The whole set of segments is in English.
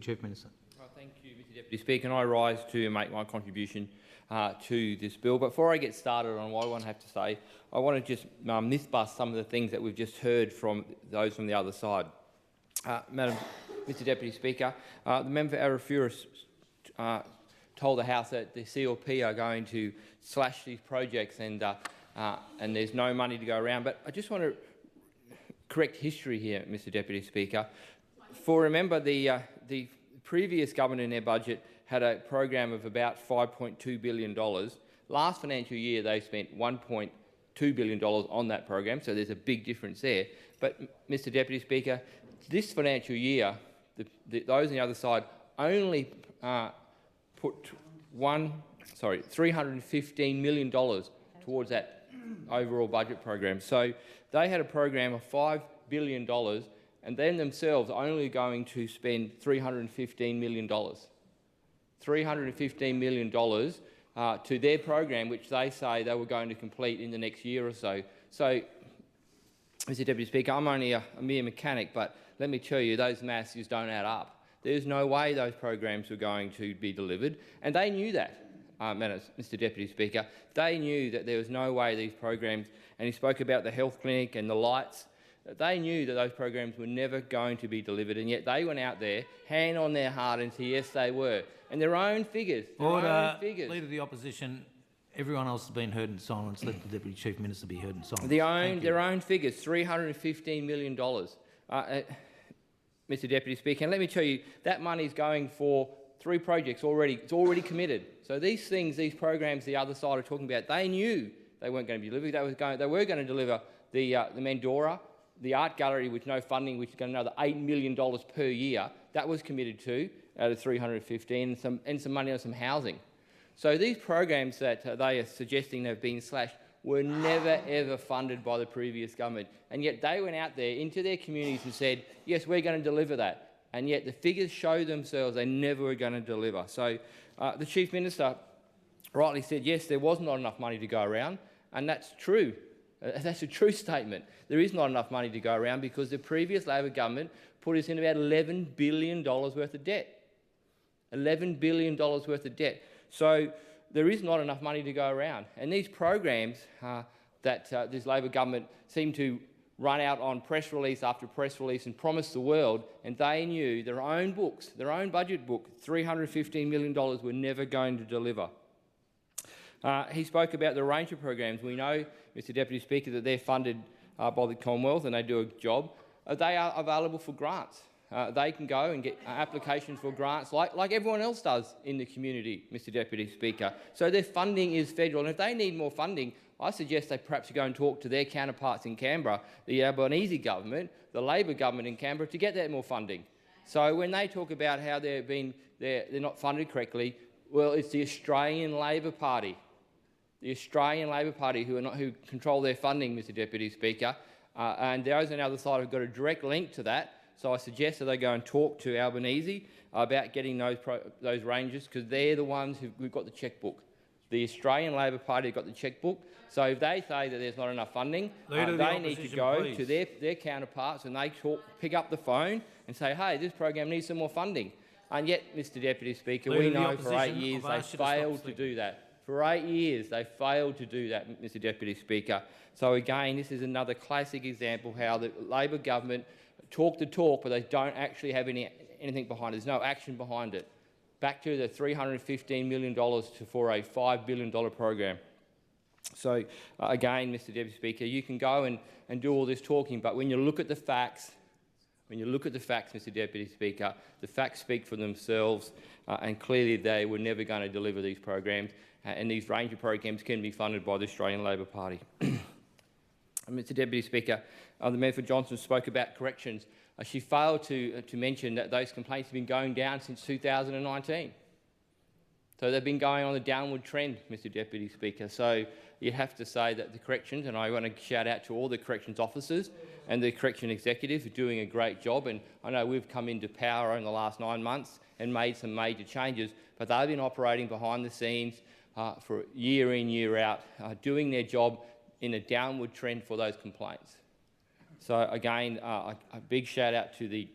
Chief Minister. Thank you, Mr Deputy Speaker, and I rise to make my contribution to this bill. But before I get started on what I want to have to say, I want to just myth-bust some of the things that we've just heard from those from the other side. Mr Deputy Speaker, the member for Arafura told the House that the CLP are going to slash these projects and there's no money to go around. But I just want to correct history here, Mr Deputy Speaker. Remember, the previous government in their budget had a program of about $5.2 billion. Last financial year, they spent $1.2 billion on that program, so there's a big difference there. But, Mr Deputy Speaker, this financial year, those on the other side only put $315 million towards that overall budget program. So they had a program of $5 billion and then themselves only going to spend $315 million. $315 million to their program, which they say they were going to complete in the next year or so. So, Mr Deputy Speaker, I'm only a mere mechanic, but let me tell you, those maths just don't add up. There's no way those programs were going to be delivered, and they knew that, Mr Deputy Speaker. They knew that there was no way these programs, and he spoke about the health clinic and the lights, they knew that those programs were never going to be delivered, and yet they went out there, hand on their heart, and said yes, they were. And their own figures. Order. Leader of the Opposition. Everyone else has been heard in silence. Let the Deputy Chief Minister be heard in silence. Their own figures, $315 million. Mr Deputy Speaker, and let me tell you, that money is going for 3 projects already. It's already committed. So these things, these programs the other side are talking about, they knew they weren't going to be delivered. They were going to deliver the Mandora, the art gallery with no funding, which is going to another $8 million per year. That was committed to out of 315, and some money on some housing. So these programs that they are suggesting have been slashed were never ever funded by the previous government, and yet they went out there into their communities and said, yes, we're going to deliver that, and yet the figures show themselves they never were going to deliver. So the Chief Minister rightly said, yes, there was not enough money to go around, and that's true. That's a true statement. There is not enough money to go around because the previous Labor government put us in about $11 billion worth of debt. $11 billion worth of debt. So there is not enough money to go around. And these programs that this Labor government seemed to run out on press release after press release and promise the world, and they knew their own books, their own budget book, $315 million were never going to deliver. He spoke about the range of programs. We know, Mr Deputy Speaker, that they're funded by the Commonwealth and they do a job. They are available for grants. They can go and get applications for grants like everyone else does in the community, Mr Deputy Speaker. So their funding is federal, and if they need more funding, I suggest they perhaps go and talk to their counterparts in Canberra, the Albanese government, the Labor government in Canberra, to get that more funding. So when they talk about how they're not funded correctly, well, it's the Australian Labor Party. The Australian Labor Party who control their funding, Mr Deputy Speaker, and those on the other side have got a direct link to that. So I suggest that they go and talk to Albanese about getting those ranges, because they're the ones who've got the chequebook. The Australian Labor Party have got the chequebook. So if they say that there's not enough funding, they need to go to their counterparts and they pick up the phone and say, hey, this program needs some more funding. And yet, Mr Deputy Speaker, we know for 8 years they failed to do that. For 8 years, they failed to do that, Mr Deputy Speaker. So again, this is another classic example how the Labor government talk the talk, but they don't actually have anything behind it. There's no action behind it. Back to the $315 million for a $5 billion program. So again, Mr Deputy Speaker, you can go and do all this talking, but when you look at the facts, Mr Deputy Speaker, the facts speak for themselves, and clearly they were never going to deliver these programs, and these range of programs can be funded by the Australian Labor Party. Mr Deputy Speaker, the member for Johnson spoke about corrections. She failed to mention that those complaints have been going down since 2019. So they've been going on a downward trend, Mr Deputy Speaker. So you have to say that the corrections, and I want to shout out to all the corrections officers and the correction executive for doing a great job. And I know we've come into power in the last 9 months and made some major changes, but they've been operating behind the scenes for year in, year out, doing their job in a downward trend for those complaints. So again, a big shout out to the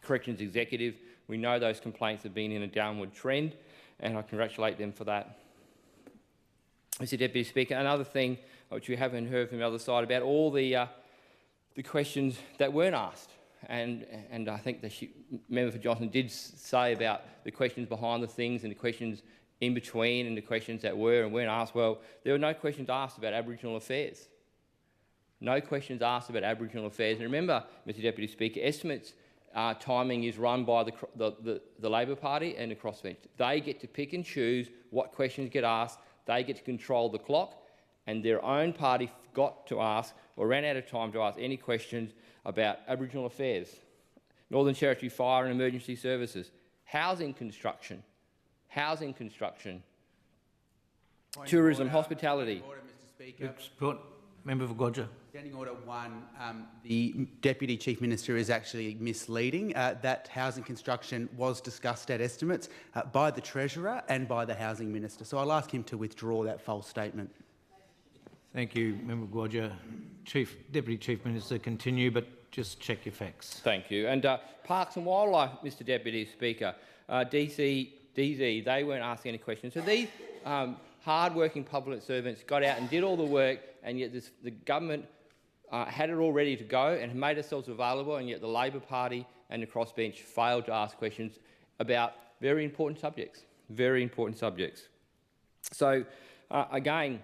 corrections executive. We know those complaints have been in a downward trend, and I congratulate them for that. Mr Deputy Speaker, another thing which we haven't heard from the other side about all the questions that weren't asked. And I think the member for Johnson did say about the questions behind the things and the questions in between and the questions that were and weren't asked. Well, there were no questions asked about Aboriginal affairs. No questions asked about Aboriginal affairs. And remember, Mr Deputy Speaker, estimates timing is run by the Labor Party and the crossbench. They get to pick and choose what questions get asked. They get to control the clock, and their own party got to ask or ran out of time to ask any questions about Aboriginal affairs, Northern Territory Fire and Emergency Services, housing construction, tourism, hospitality. Order, Mr. Speaker. Member for 𝙍𝙬𝙍𝙍. Standing Order 1, the Deputy Chief Minister is actually misleading. That housing construction was discussed at estimates by the Treasurer and by the Housing Minister. So I'll ask him to withdraw that false statement. Thank you, Member 𝙍𝙬𝙍𝙍. Deputy Chief Minister, continue, but just check your facts. Thank you. And Parks and Wildlife, Mr Deputy Speaker, DZ, they weren't asking any questions. So these hard-working public servants got out and did all the work, and yet the government had it all ready to go and made themselves available, and yet the Labor Party and the crossbench failed to ask questions about very important subjects. So, again,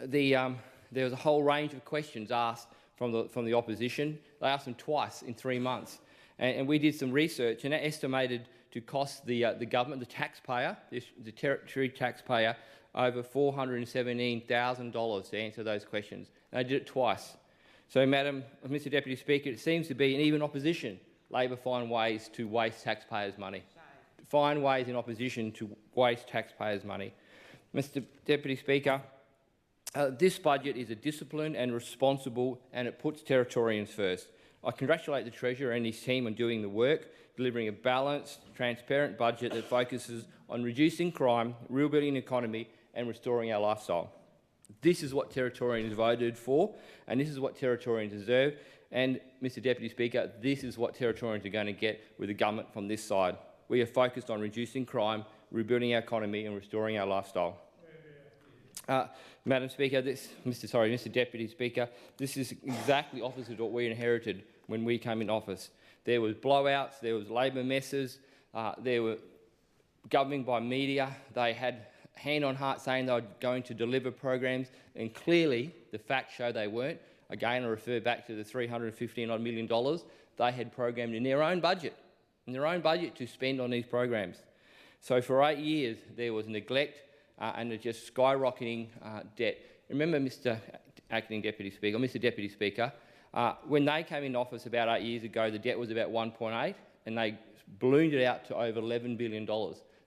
there was a whole range of questions asked from the opposition. They asked them twice in 3 months. And we did some research, and that estimated to cost the government, the taxpayer, the territory taxpayer, over $417,000 to answer those questions. And they did it twice. So, Mr Deputy Speaker, it seems to be, and even opposition, Labor find ways to waste taxpayers' money. Find ways in opposition to waste taxpayers' money. Mr Deputy Speaker, this budget is a disciplined and responsible, and it puts Territorians first. I congratulate the Treasurer and his team on doing the work, delivering a balanced, transparent budget that focuses on reducing crime, rebuilding the economy and restoring our lifestyle. This is what Territorians voted for, and this is what Territorians deserve. And, Mr Deputy Speaker, this is what Territorians are going to get with the government from this side. We are focused on reducing crime, rebuilding our economy and restoring our lifestyle. Madam Speaker, Mr Deputy Speaker, this is exactly opposite of what we inherited when we came in office. There was blowouts, there was Labor messes, there were governing by media. They had hand on heart saying they were going to deliver programs, and clearly the facts show they weren't. Again, I refer back to the $315 million they had programmed in their own budget to spend on these programs. So for 8 years there was neglect and just skyrocketing debt. Remember, Mr Acting Deputy Speaker, Mr Deputy Speaker, when they came in office about 8 years ago, the debt was about 1.8, and they ballooned it out to over $11 billion.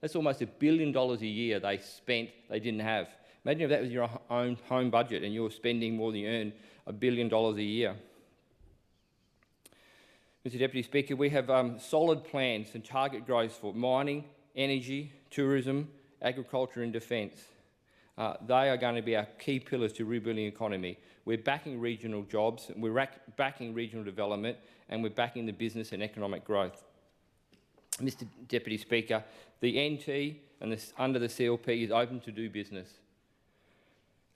That's almost $1 billion a year they spent, they didn't have. Imagine if that was your own home budget and you were spending more than you earn $1 billion a year. Mr Deputy Speaker, we have solid plans and target growth for mining, energy, tourism, agriculture and defence. They are going to be our key pillars to rebuilding the economy. We're backing regional jobs, we're backing regional development, and we're backing the business and economic growth. Mr Deputy Speaker, the NT and under the CLP is open to do business.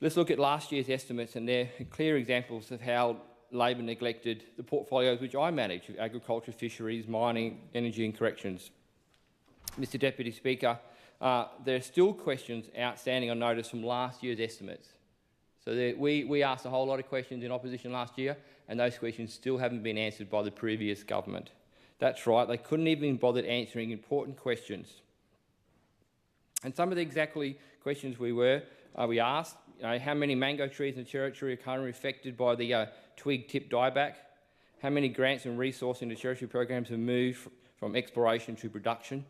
Let's look at last year's estimates, and they're clear examples of how Labor neglected the portfolios which I manage: agriculture, fisheries, mining, energy and corrections. Mr Deputy Speaker, there are still questions outstanding on notice from last year's estimates. So we asked a whole lot of questions in opposition last year, and those questions still haven't been answered by the previous government. That's right, they couldn't even bother answering important questions. And some of the exactly questions we asked, how many mango trees in the Territory are currently affected by the twig tip dieback? How many grants and resources in the Territory programs have moved from exploration to production?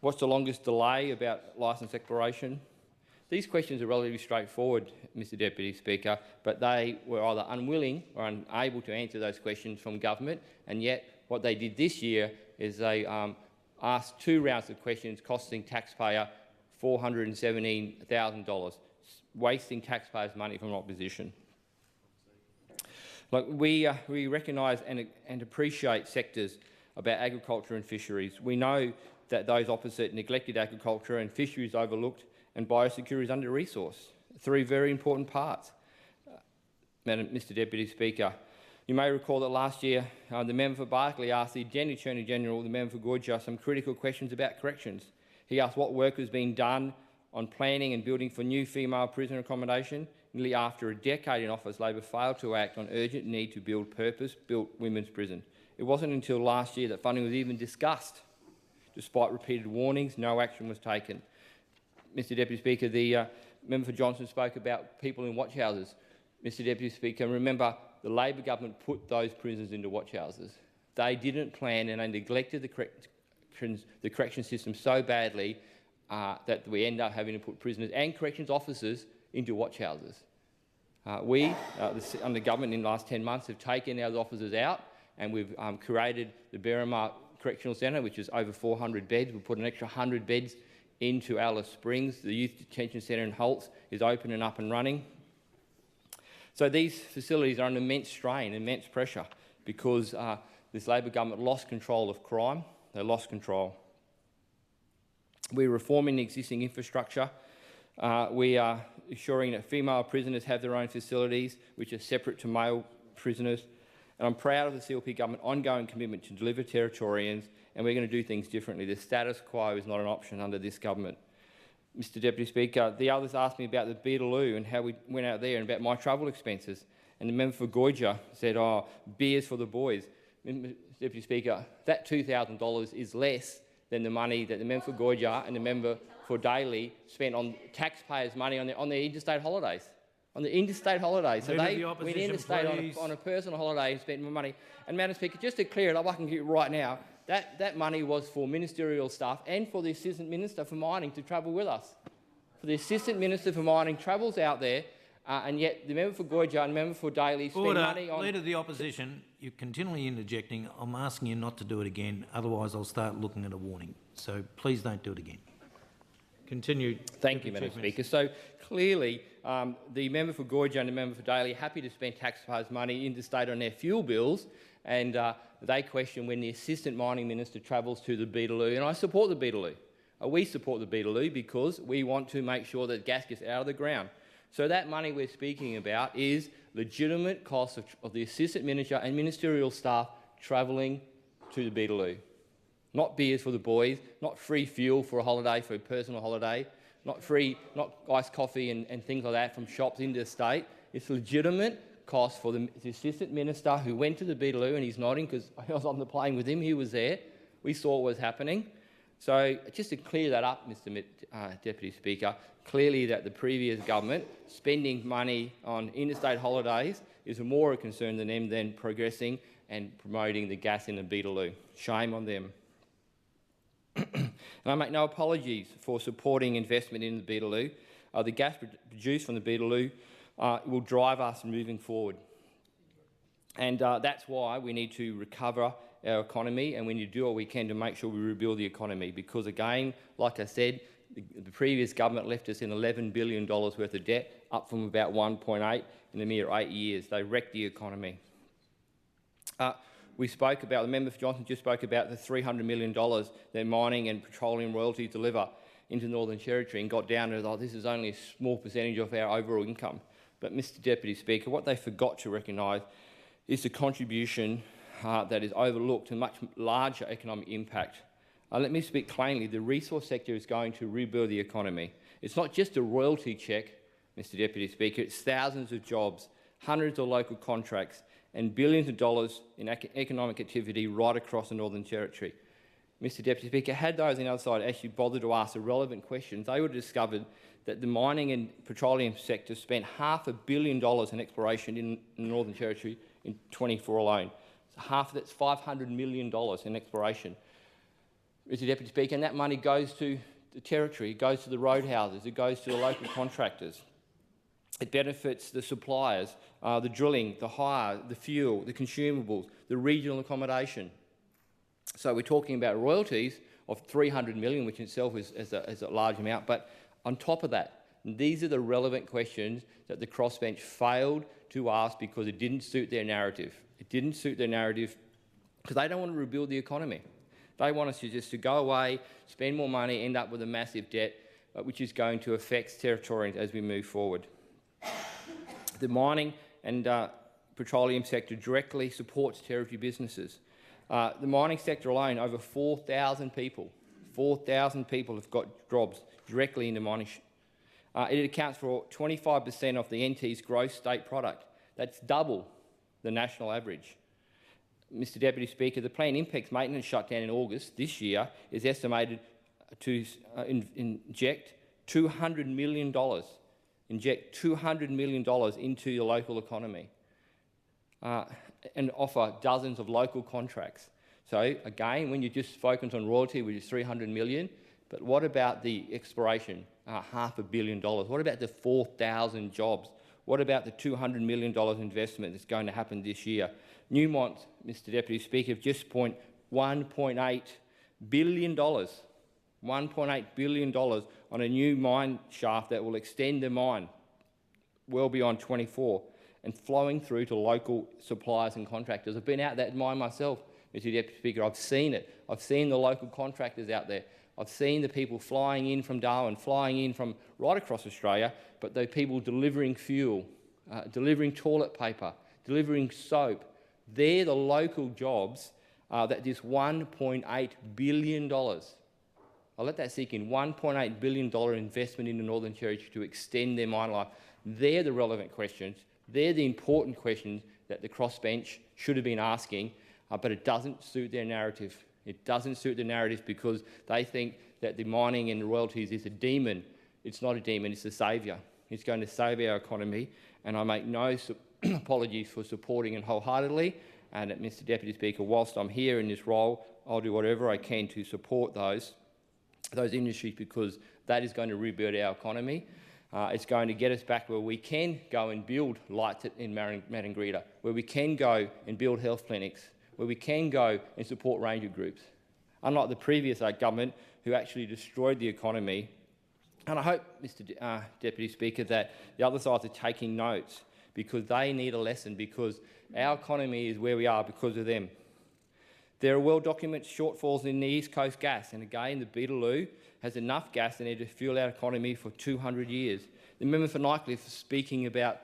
What's the longest delay about licence exploration? These questions are relatively straightforward, Mr Deputy Speaker, but they were either unwilling or unable to answer those questions from government, and yet what they did this year is they asked 2 rounds of questions costing taxpayer $417,000, wasting taxpayers' money from opposition. Look, we recognise and appreciate sectors about agriculture and fisheries. We know that those opposite neglected agriculture and fisheries overlooked and biosecurity is under-resourced. Three very important parts. Mr Deputy Speaker, you may recall that last year the member for Berkeley asked the then Attorney General, the member for 𝙍𝙬𝙍𝙎, some critical questions about corrections. He asked what work was being done on planning and building for new female prisoner accommodation. Nearly after a decade in office, Labor failed to act on urgent need to build purpose-built women's prison. It wasn't until last year that funding was even discussed. Despite repeated warnings, no action was taken. Mr Deputy Speaker, the member for Johnson spoke about people in watch houses. Mr Deputy Speaker, remember the Labor government put those prisoners into watch houses. They didn't plan and they neglected the correction system so badly that we end up having to put prisoners and corrections officers into watch houses. Under government in the last 10 months, have taken those officers out, and we've created the Berrimah Correctional Centre, which is over 400 beds. We've put an extra 100 beds into Alice Springs. The Youth Detention Centre in Holtz is open and up and running. So these facilities are under immense strain, immense pressure, because this Labor government lost control of crime. They lost control. We're reforming the existing infrastructure. We are ensuring that female prisoners have their own facilities, which are separate to male prisoners. And I'm proud of the CLP government's ongoing commitment to deliver Territorians, and we're going to do things differently. The status quo is not an option under this government. Mr Deputy Speaker, the others asked me about the 𝙍𝙬𝙍𝙍 and how we went out there and about my travel expenses. And the member for 𝙍𝙬𝙍𝙎 said, oh, beers for the boys. Mr Deputy Speaker, that $2,000 is less than the money that the member for 𝙍𝙍𝙍 and the member for Daly spent on taxpayers' money on the interstate holidays. On the interstate holidays. So they went interstate on a personal holiday and spent more money. And Madam Speaker, just to clear it up, I can get it right now, that money was for ministerial staff and for the Assistant Minister for Mining to travel with us. For the Assistant Minister for Mining travels out there, and yet the member for 𝙍𝙍𝙍 and the member for Daly spend money on... Leader of the Opposition, you're continually interjecting. I'm asking you not to do it again, otherwise I'll start looking at a warning. So please don't do it again. Continue. Thank you, Madam Speaker. So clearly, the member for 𝙍𝙍𝙍 and the member for Daly are happy to spend taxpayers' money interstate on their fuel bills, and they question when the Assistant Mining Minister travels to the 𝙍𝙬𝙍, and I support the 𝙍𝙬𝙍. We support the 𝙍𝙬𝙍 because we want to make sure that gas gets out of the ground. So that money we're speaking about is legitimate costs of the Assistant Minister and ministerial staff travelling to the 𝙍𝙬𝙍. Not beers for the boys, not free fuel for a holiday, for a personal holiday, not iced coffee and things like that from shops interstate. It's legitimate cost for the Assistant Minister who went to the 𝙍𝙬𝙍, and he's nodding because I was on the plane with him, he was there. We saw what was happening. So just to clear that up, Mr Deputy Speaker, clearly that the previous government spending money on interstate holidays is more a concern than them than progressing and promoting the gas in the 𝙍𝙬𝙍. Shame on them. And I make no apologies for supporting investment in the 𝙍𝙬𝙍. The gas produced from the 𝙍𝙬𝙍 will drive us moving forward. And that's why we need to recover our economy, and we need to do what we can to make sure we rebuild the economy. Because again, like I said, the previous government left us in $11 billion worth of debt, up from about 1.8 in a mere 8 years. They wrecked the economy. We spoke about, the member for Johnson just spoke about the $300 million that mining and petroleum royalties deliver into Northern Territory, and got down to, oh, this is only a small percentage of our overall income. But Mr Deputy Speaker, what they forgot to recognise is the contribution that is overlooked and much larger economic impact. Let me speak plainly. The resource sector is going to rebuild the economy. It's not just a royalty check, Mr Deputy Speaker, it's thousands of jobs, hundreds of local contracts, and billions of dollars in economic activity right across the Northern Territory. Mr Deputy Speaker, had those on the other side actually bothered to ask the relevant questions, they would have discovered that the mining and petroleum sector spent $500 million in exploration in the Northern Territory in 2024 alone. So half of that's $500 million in exploration. Mr Deputy Speaker, and that money goes to the Territory, it goes to the roadhouses, it goes to the local contractors. It benefits the suppliers, the drilling, the hire, the fuel, the consumables, the regional accommodation. So we're talking about royalties of $300 million, which in itself is a large amount. But on top of that, these are the relevant questions that the crossbench failed to ask because it didn't suit their narrative. It didn't suit their narrative because they don't want to rebuild the economy. They want us to go away, spend more money, end up with a massive debt, which is going to affect Territorians as we move forward. The mining and petroleum sector directly supports Territory businesses. The mining sector alone, over 4,000 people have got jobs directly in the mining. It accounts for 25% of the NT's gross state product. That's double the national average. Mr Deputy Speaker, the planned impacts maintenance shutdown in August this year is estimated to inject $200 million, into the local economy and offer dozens of local contracts. So again, when you just focus on royalty, which is $300 million, but what about the exploration, $500 million? What about the 4,000 jobs? What about the $200 million investment that's going to happen this year? Newmont, Mr Deputy Speaker, have just spent $1.8 billion on a new mine shaft that will extend the mine well beyond 24 and flowing through to local suppliers and contractors. I've been out that mine myself, Mr Deputy Speaker. I've seen it. I've seen the local contractors out there. I've seen the people flying in from Darwin, flying in from right across Australia, but the people delivering fuel, delivering toilet paper, delivering soap. They're the local jobs that this $1.8 billion, I'll let that sink in, $1.8 billion investment in the Northern Territory to extend their mine life. They're the relevant questions. They're the important questions that the crossbench should have been asking, but it doesn't suit their narrative. It doesn't suit the narrative because they think that the mining and the royalties is a demon. It's not a demon, it's a saviour. It's going to save our economy, and I make no apologies for supporting it wholeheartedly. And Mr Deputy Speaker, whilst I'm here in this role, I'll do whatever I can to support those industries because that is going to rebuild our economy. It's going to get us back where we can go and build lights in Marangrita, where we can go and build health clinics, where we can go and support ranger groups, unlike the previous government who actually destroyed the economy. And I hope, Mr Deputy Speaker, that the other sides are taking notes because they need a lesson, because our economy is where we are because of them. There are well-documented shortfalls in the East Coast gas, and again, the Beetaloo has enough gas in it to fuel our economy for 200 years. The member for Nycliffe speaking about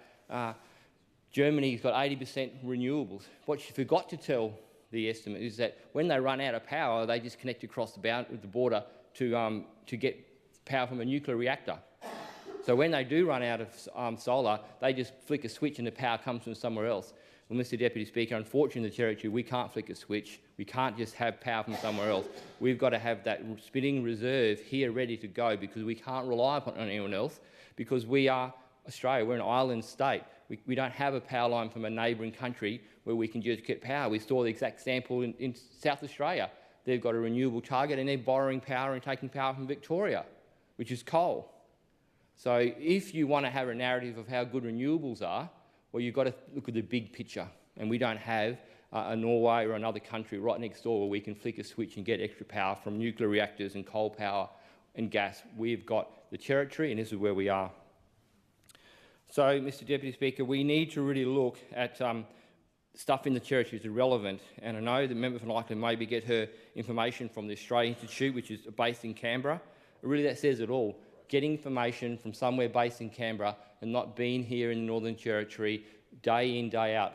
Germany's got 80% renewables. What she forgot to tell the estimate is that when they run out of power, they just connect across the border to get power from a nuclear reactor. So when they do run out of solar, they just flick a switch and the power comes from somewhere else. Well, Mr Deputy Speaker, unfortunately in the Territory, we can't flick a switch. We can't just have power from somewhere else. We've got to have that spinning reserve here ready to go because we can't rely upon anyone else because we are Australia. We're an island state. We don't have a power line from a neighbouring country where we can just get power. We saw the exact sample in South Australia. They've got a renewable target and they're borrowing power and taking power from Victoria, which is coal. So if you want to have a narrative of how good renewables are, well, you've got to look at the big picture, and we don't have a Norway or another country right next door where we can flick a switch and get extra power from nuclear reactors and coal power and gas. We've got the Territory, and this is where we are. So, Mr Deputy Speaker, we need to really look at stuff in the Territory is irrelevant, and I know the member for Nycliffe maybe get her information from the Australia Institute, which is based in Canberra. Really, that says it all. Getting information from somewhere based in Canberra and not being here in the Northern Territory day in, day out.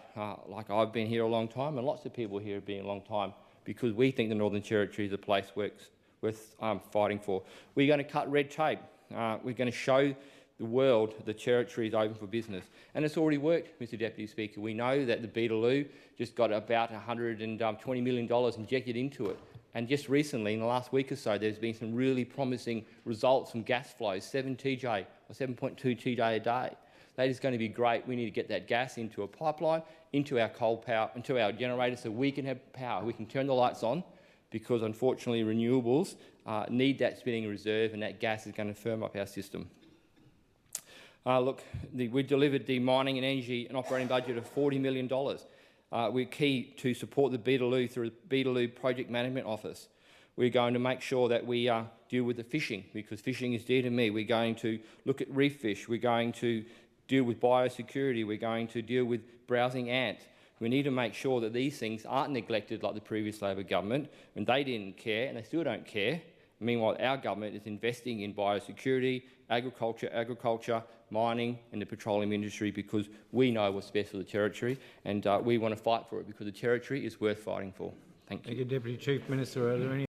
Like I've been here a long time and lots of people here have been a long time because we think the Northern Territory is a place worth fighting for. We're going to cut red tape. We're going to show the world the Territory is open for business. And it's already worked, Mr Deputy Speaker. We know that the Beetaloo just got about $120 million injected into it. And just recently, in the last week or so, there's been some really promising results from gas flows, 7 TJ or 7.2 TJ a day. That is going to be great. We need to get that gas into a pipeline, into our coal power, into our generators so we can have power. We can turn the lights on because, unfortunately, renewables need that spinning reserve and that gas is going to firm up our system. We delivered the mining and energy and operating budget of $40 million. We're key to support the Beetaloo through the Beetaloo Project Management Office. We're going to make sure that we deal with the fishing because fishing is dear to me. We're going to look at reef fish. We're going to deal with biosecurity. We're going to deal with browsing ants. We need to make sure that these things aren't neglected like the previous Labor government, and they didn't care and they still don't care. Meanwhile, our government is investing in biosecurity, agriculture, mining and the petroleum industry because we know what's best for the Territory, and we want to fight for it because the Territory is worth fighting for. Thank you. Thank you, Deputy Chief Minister. Are there any